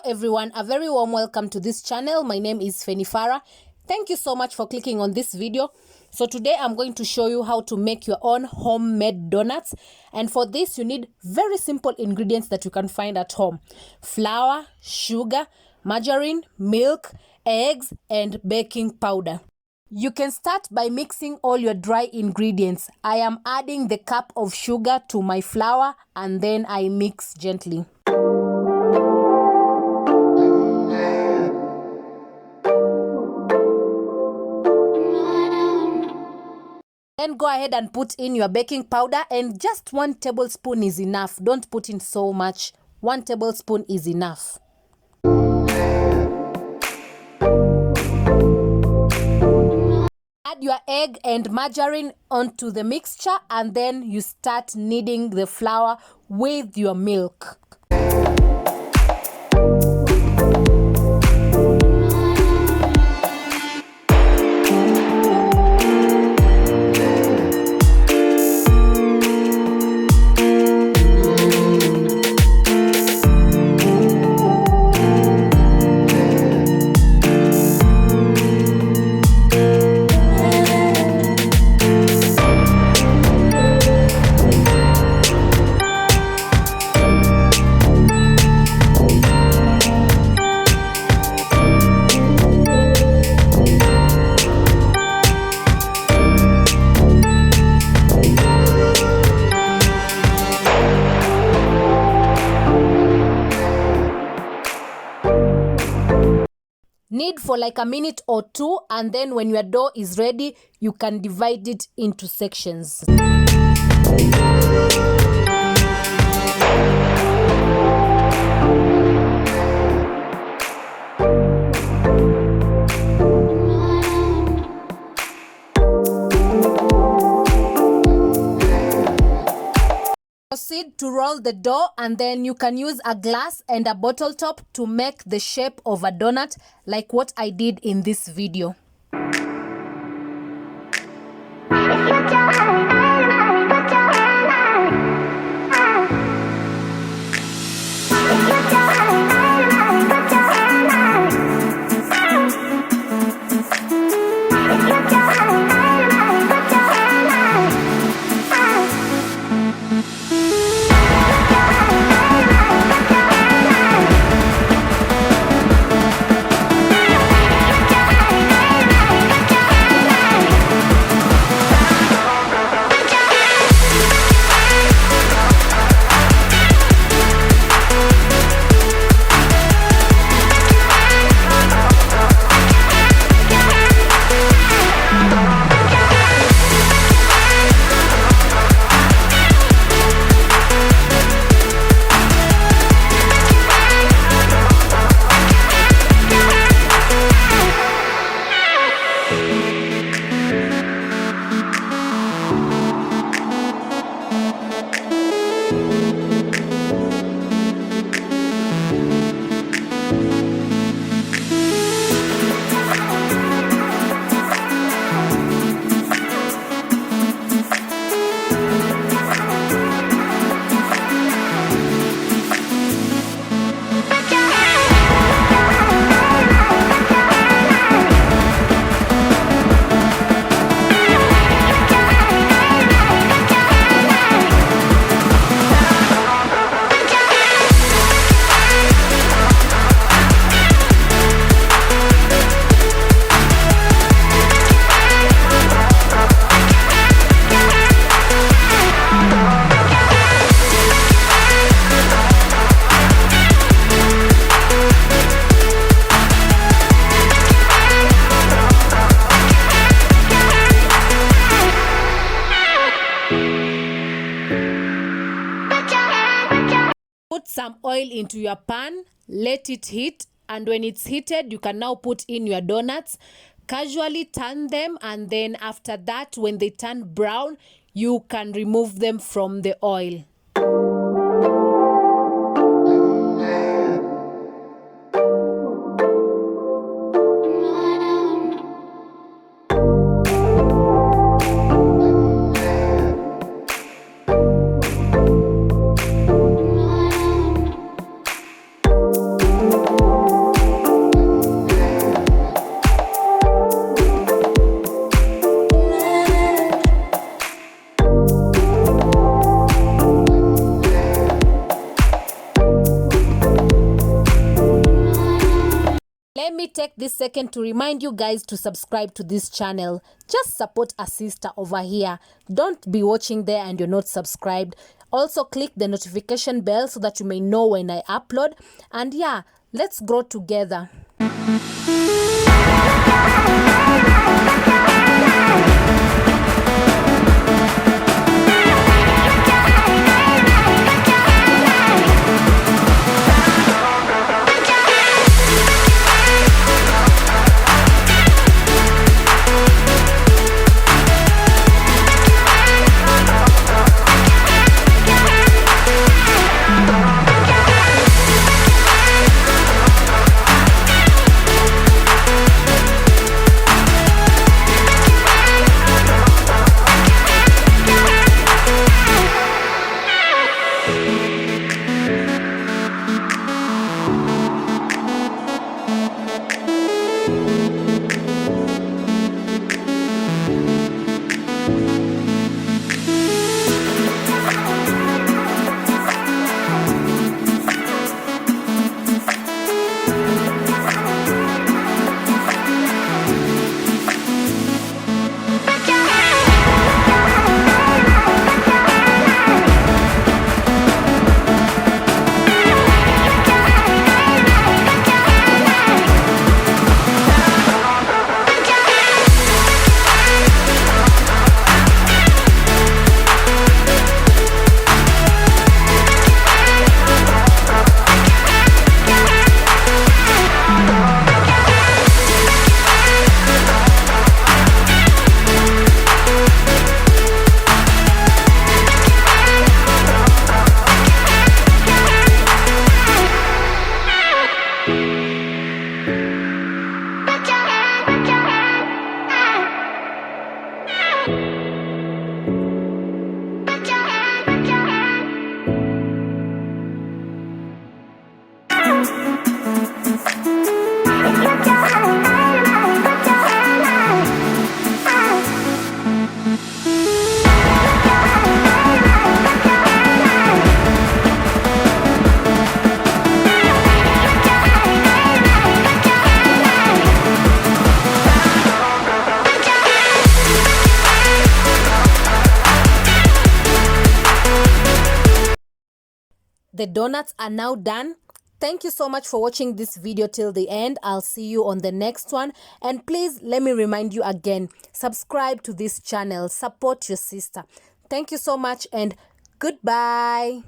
everyone, a very warm welcome to this channel. My name is Fenifara. Thank you so much for clicking on this video. So today I'm going to show you how to make your own homemade donuts, and for this you need very simple ingredients that you can find at home: flour, sugar, margarine, milk, eggs, and baking powder. You can start by mixing all your dry ingredients. I am adding the cup of sugar to my flour and then I mix gently. Then go ahead and put in your baking powder, and just 1 tablespoon is enough. Don't put in so much. 1 tablespoon is enough. Add your egg and margarine onto the mixture, and then you start kneading the flour with your milk. Knead for like a minute or two, and then when your dough is ready, you can divide it into sections. Proceed to roll the dough, and then you can use a glass and a bottle top to make the shape of a donut, like what I did in this video. Put some oil into your pan, let it heat, and when it's heated, you can now put in your donuts. Casually turn them, and then after that, when they turn brown, you can remove them from the oil. take this second to remind you guys to subscribe to this channel. Just support a sister over here. Don't be watching there and you're not subscribed. Also click the notification bell so that you may know when I upload. And yeah, let's grow together. The donuts are now done. Thank you so much for watching this video till the end. I'll see you on the next one. And please, let me remind you again, subscribe to this channel. Support your sister. Thank you so much and goodbye.